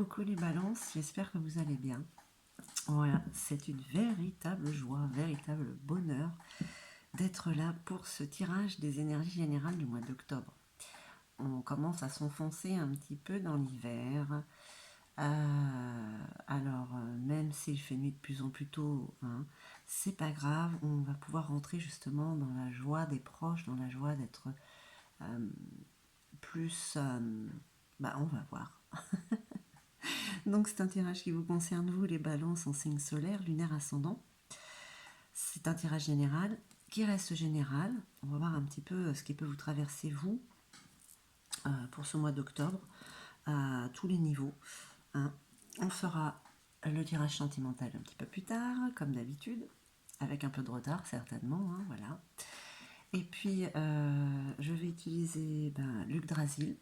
Coucou les balances, j'espère que vous allez bien. Voilà, c'est une véritable joie, un véritable bonheur d'être là pour ce tirage des énergies générales du mois d'octobre. On commence à s'enfoncer un petit peu dans l'hiver. Même s'il fait nuit de plus en plus tôt, hein, c'est pas grave, on va pouvoir rentrer justement dans la joie des proches, dans la joie d'être plus... on va voir. Donc c'est un tirage qui vous concerne, vous les balances en signe solaire, lunaire, ascendant. C'est un tirage général qui reste général. On va voir un petit peu ce qui peut vous traverser, vous, pour ce mois d'octobre, à tous les niveaux. Hein. On fera le tirage sentimental un petit peu plus tard, comme d'habitude, avec un peu de retard certainement, hein, voilà. Et puis, je vais utiliser l'Yggdrasil,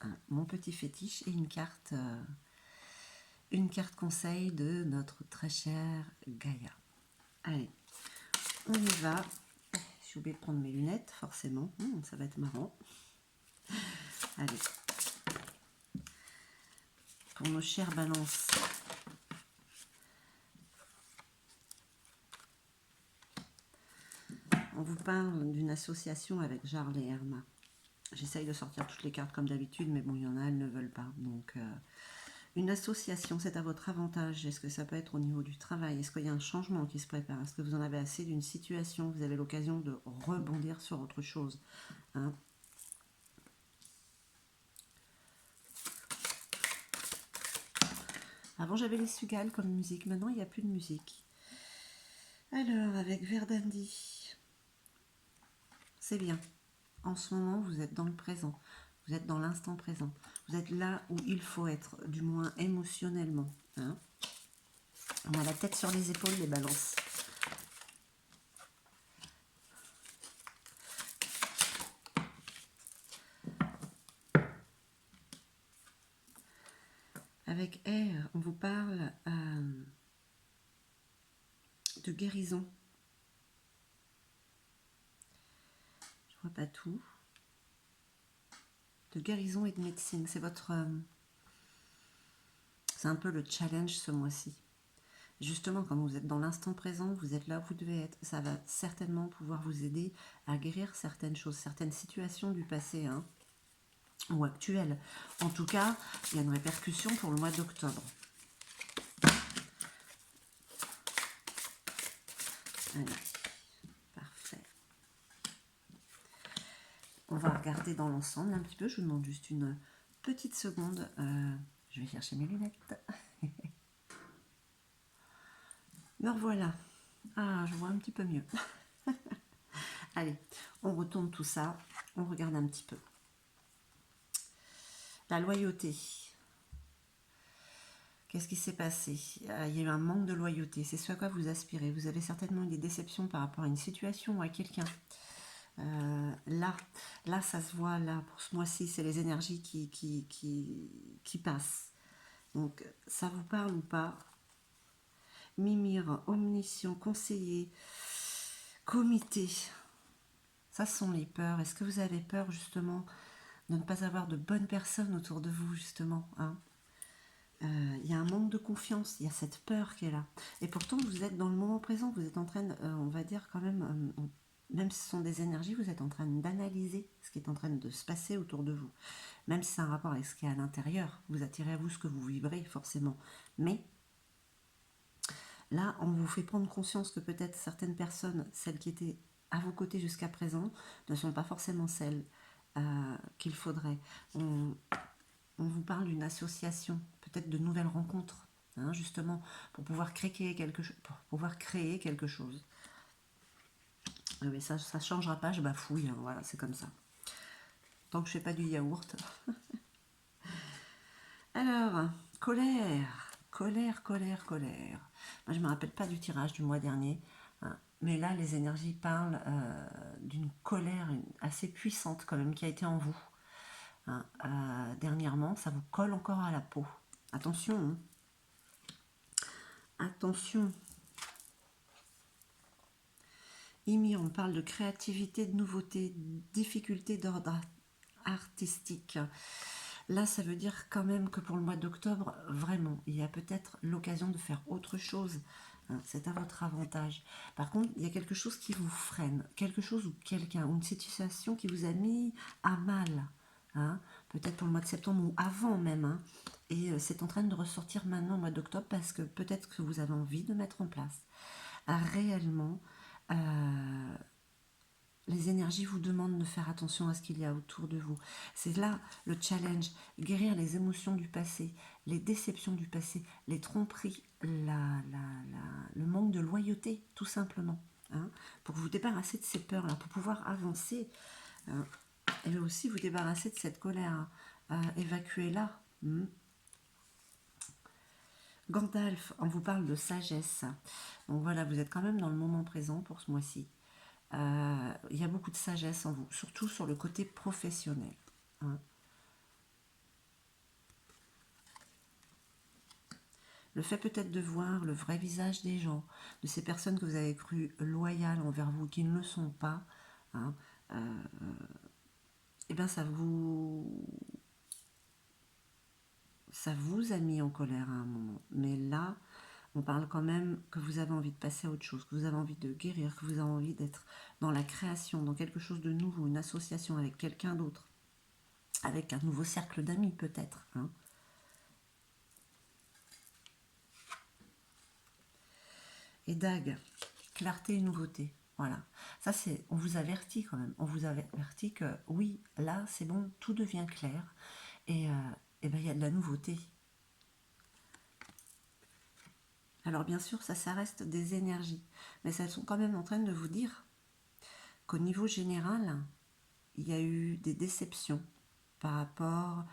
hein, mon petit fétiche, et une carte conseil de notre très chère Gaïa. Allez, on y va. J'ai oublié de prendre mes lunettes, forcément. Ça va être marrant. Allez. Pour nos chères balances. On vous parle d'une association avec Jarl et Herma. J'essaye de sortir toutes les cartes comme d'habitude, mais bon, il y en a, elles ne veulent pas. Donc, une association, c'est à votre avantage. Est-ce que ça peut être au niveau du travail? Est-ce qu'il y a un changement qui se prépare? Est-ce que vous en avez assez d'une situation? Vous avez l'occasion de rebondir sur autre chose, hein? Avant, j'avais les Sugals comme musique. Maintenant, il n'y a plus de musique. Alors, avec Verdandi, c'est bien. En ce moment, vous êtes dans le présent. Vous êtes dans l'instant présent. Vous êtes là où il faut être, du moins émotionnellement. Hein. On a la tête sur les épaules, les balances. Avec Air, on vous parle de guérison. Je vois pas tout. De guérison et de médecine. C'est votre... c'est un peu le challenge ce mois-ci. Justement, quand vous êtes dans l'instant présent, vous êtes là où vous devez être. Ça va certainement pouvoir vous aider à guérir certaines choses, certaines situations du passé, hein, ou actuelles. En tout cas, il y a une répercussion pour le mois d'octobre. Allez, parfait. On va regarder dans l'ensemble un petit peu. Je vous demande juste une petite seconde. Je vais chercher mes lunettes. Me revoilà. Ah, je vois un petit peu mieux. Allez, on retourne tout ça. On regarde un petit peu. La loyauté. Qu'est-ce qui s'est passé? Il y a eu un manque de loyauté. C'est ce à quoi vous aspirez. Vous avez certainement eu des déceptions par rapport à une situation ou à quelqu'un. Là, ça se voit. Là, pour ce mois-ci, c'est les énergies qui passent. Donc, ça vous parle ou pas? Mimir, omniscient, conseiller, comité. Ça, ce sont les peurs. Est-ce que vous avez peur, justement, de ne pas avoir de bonnes personnes autour de vous, justement, hein? Il y a un manque de confiance, il y a cette peur qui est là. Et pourtant, vous êtes dans le moment présent, vous êtes en train, on va dire quand même, même si ce sont des énergies, vous êtes en train d'analyser ce qui est en train de se passer autour de vous. Même si c'est un rapport avec ce qui est à l'intérieur, vous attirez à vous ce que vous vibrez forcément. Mais là, on vous fait prendre conscience que peut-être certaines personnes, celles qui étaient à vos côtés jusqu'à présent, ne sont pas forcément celles qu'il faudrait. On vous parle d'une association, peut-être de nouvelles rencontres, hein, justement, pour pouvoir créer quelque chose. Mais ça ne changera pas, je bafouille, hein, voilà, c'est comme ça. Tant que je ne fais pas du yaourt. Alors, colère. Moi, je ne me rappelle pas du tirage du mois dernier, hein, mais là, les énergies parlent d'une colère assez puissante quand même qui a été en vous. Hein, dernièrement, ça vous colle encore à la peau. Attention, hein. Attention. Ymir, on parle de créativité, de nouveauté, difficulté d'ordre artistique. Là, ça veut dire quand même que pour le mois d'octobre, vraiment, il y a peut-être l'occasion de faire autre chose. Hein, c'est à votre avantage. Par contre, il y a quelque chose qui vous freine, quelque chose ou quelqu'un, ou une situation qui vous a mis à mal. Hein, peut-être pour le mois de septembre ou avant même. Hein, et c'est en train de ressortir maintenant au mois d'octobre parce que peut-être que vous avez envie de mettre en place réellement les énergies vous demandent de faire attention à ce qu'il y a autour de vous. C'est là le challenge, guérir les émotions du passé, les déceptions du passé, les tromperies, le manque de loyauté, tout simplement. Hein, pour vous débarrasser de ces peurs-là, pour pouvoir avancer, et aussi vous débarrasser de cette colère, évacuer-la. Gandalf, on vous parle de sagesse. Donc voilà, vous êtes quand même dans le moment présent pour ce mois-ci. Il y a beaucoup de sagesse en vous, surtout sur le côté professionnel. Hein. Le fait peut-être de voir le vrai visage des gens, de ces personnes que vous avez cru loyales envers vous, qui ne le sont pas, hein, et bien ça vous a mis en colère à un moment. Mais là, on parle quand même que vous avez envie de passer à autre chose, que vous avez envie de guérir, que vous avez envie d'être dans la création, dans quelque chose de nouveau, une association avec quelqu'un d'autre, avec un nouveau cercle d'amis peut-être. Hein. Et Dag, clarté et nouveauté. Voilà. Ça, c'est, on vous avertit quand même. On vous avertit que oui, là, c'est bon, tout devient clair. Et ben, il y a de la nouveauté. Alors, bien sûr, ça reste des énergies. Mais elles sont quand même en train de vous dire qu'au niveau général, il y a eu des déceptions par rapport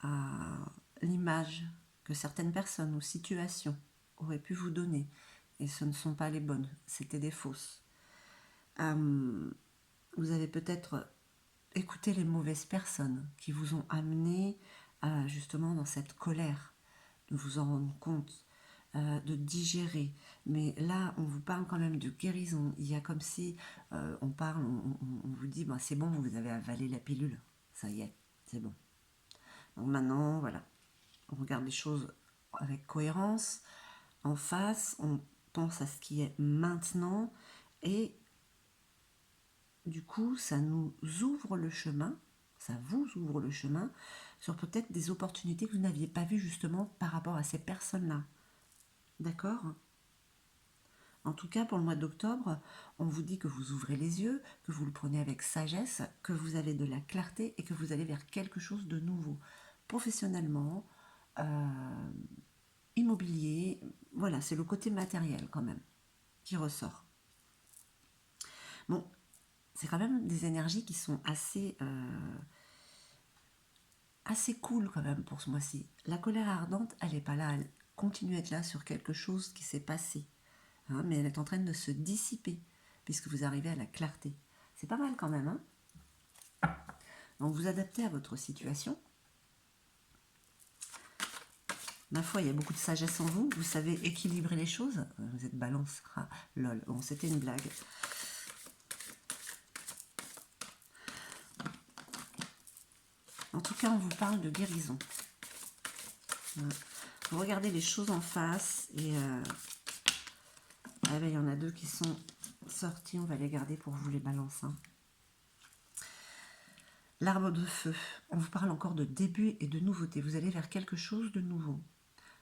à l'image que certaines personnes ou situations auraient pu vous donner. Et ce ne sont pas les bonnes, c'était des fausses. Vous avez peut-être écouté les mauvaises personnes qui vous ont amené justement dans cette colère, de vous en rendre compte, de digérer. Mais là, on vous parle quand même de guérison. Il y a comme si on parle, on vous dit, ben, c'est bon, vous avez avalé la pilule. Ça y est, c'est bon. Donc maintenant, voilà, on regarde les choses avec cohérence, en face, on pense à ce qui est maintenant et du coup, ça nous ouvre le chemin, ça vous ouvre le chemin sur peut-être des opportunités que vous n'aviez pas vues justement par rapport à ces personnes-là. D'accord ? En tout cas, pour le mois d'octobre, on vous dit que vous ouvrez les yeux, que vous le prenez avec sagesse, que vous avez de la clarté et que vous allez vers quelque chose de nouveau. Professionnellement, immobilier, voilà, c'est le côté matériel quand même qui ressort. Bon, c'est quand même des énergies qui sont assez cool quand même pour ce mois-ci. La colère ardente, elle n'est pas là, elle continue à être là sur quelque chose qui s'est passé. Hein, mais elle est en train de se dissiper puisque vous arrivez à la clarté. C'est pas mal quand même. Hein. Donc vous adaptez à votre situation. Ma foi, il y a beaucoup de sagesse en vous. Vous savez équilibrer les choses. Vous êtes balance. Ah, lol. Bon, c'était une blague. En tout cas, on vous parle de guérison. Vous regardez les choses en face et ah ben, il y en a deux qui sont sortis. On va les garder pour vous les balancer. Hein. L'arbre de feu. On vous parle encore de début et de nouveauté. Vous allez vers quelque chose de nouveau.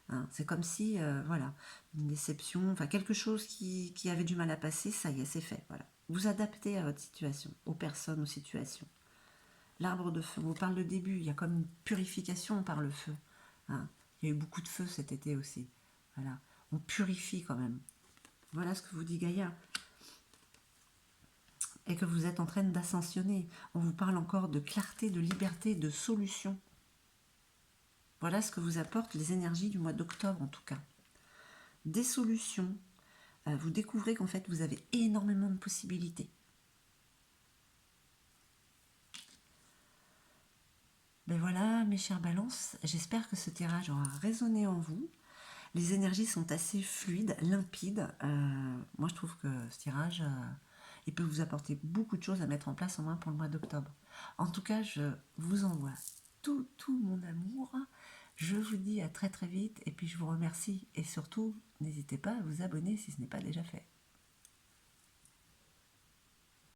Hein, c'est comme si, voilà, une déception, enfin quelque chose qui avait du mal à passer, ça y est, c'est fait. Voilà. Vous adaptez à votre situation, aux personnes, aux situations. L'arbre de feu, on vous parle de début, il y a comme une purification par le feu. Hein. Il y a eu beaucoup de feu cet été aussi. Voilà. On purifie quand même. Voilà ce que vous dit Gaïa. Et que vous êtes en train d'ascensionner. On vous parle encore de clarté, de liberté, de solution. Voilà ce que vous apportent les énergies du mois d'octobre en tout cas. Des solutions. Vous découvrez qu'en fait vous avez énormément de possibilités. Ben voilà mes chers balances, j'espère que ce tirage aura résonné en vous. Les énergies sont assez fluides, limpides. Moi je trouve que ce tirage, il peut vous apporter beaucoup de choses à mettre en place au moins pour le mois d'octobre. En tout cas, je vous envoie tout mon amour. Je vous dis à très très vite et puis je vous remercie. Et surtout, n'hésitez pas à vous abonner si ce n'est pas déjà fait.